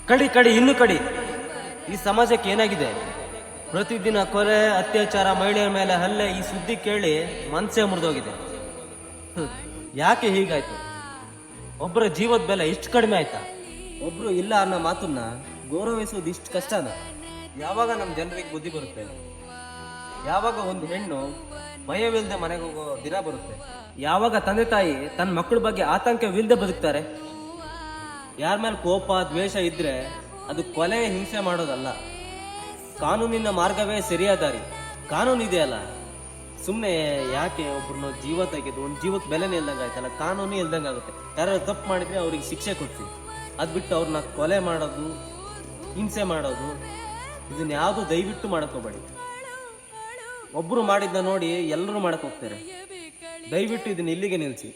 ಕಡಿ ಕಡಿ ಇನ್ನು ಕಡಿ. ಈ ಸಮಾಜಕ್ಕೆ ಏನಾಗಿದೆ? ಪ್ರತಿದಿನ ಕೊಲೆ, ಅತ್ಯಾಚಾರ, ಮಹಿಳೆಯರ ಮೇಲೆ ಹಲ್ಲೆ, ಈ ಸುದ್ದಿ ಕೇಳಿ ಮನಸ್ಸೇ ಮುರಿದೋಗಿದೆ. ಯಾಕೆ ಹೀಗಾಯ್ತು? ಒಬ್ಬರ ಜೀವದ ಬೆಲೆ ಇಷ್ಟು ಕಡಿಮೆ ಆಯ್ತಾ? ಒಬ್ರು ಇಲ್ಲ ಅನ್ನೋ ಮಾತನ್ನ ಗೌರವಿಸೋದು ಇಷ್ಟು ಕಷ್ಟನ? ಯಾವಾಗ ನಮ್ಮ ಜನರಿಗೆ ಬುದ್ಧಿ ಬರುತ್ತೆ? ಯಾವಾಗ ಒಂದು ಹೆಣ್ಣು ಭಯವಿಲ್ಲದೆ ಮನೆಗೆ ಹೋಗೋ ದಿನ ಬರುತ್ತೆ? ಯಾವಾಗ ತಂದೆ ತಾಯಿ ತನ್ನ ಮಕ್ಕಳ ಬಗ್ಗೆ ಆತಂಕವಿಲ್ಲದೆ ಬದುಕ್ತಾರೆ? ಯಾರ ಮೇಲೆ ಕೋಪ, ದ್ವೇಷ ಇದ್ರೆ ಅದು ಕೊಲೆ, ಹಿಂಸೆ ಮಾಡೋದಲ್ಲ. ಕಾನೂನಿನ ಮಾರ್ಗವೇ ಸರಿಯಾದ ದಾರಿ. ಕಾನೂನು ಇದೆಯಲ್ಲ, ಸುಮ್ಮನೆ ಯಾಕೆ ಒಬ್ರನ್ನ ಜೀವ ತೆಗೆದು ಒಂದು ಜೀವಕ್ಕೆ ಬೆಲೆನೇ ಇಲ್ದಂಗೆ ಆಯ್ತಲ್ಲ. ಕಾನೂನು ಇಲ್ದಂಗೆ ಆಗುತ್ತೆ. ಯಾರು ತಪ್ಪು ಮಾಡಿದ್ರೆ ಅವ್ರಿಗೆ ಶಿಕ್ಷೆ ಕೊಡ್ತೀವಿ. ಅದು ಬಿಟ್ಟು ಅವ್ರನ್ನ ಕೊಲೆ ಮಾಡೋದು, ಹಿಂಸೆ ಮಾಡೋದು, ಇದನ್ನ ಯಾವುದು ದಯವಿಟ್ಟು ಮಾಡಕ್ ಹೋಗ್ಬೇಡಿ. ಒಬ್ರು ಮಾಡಿದ್ನ ನೋಡಿ ಎಲ್ಲರೂ ಮಾಡಕ್ ಹೋಗ್ತಾರೆ. ದಯವಿಟ್ಟು ಇದನ್ನ ಇಲ್ಲಿಗೆ ನಿಲ್ಲಿಸಿ.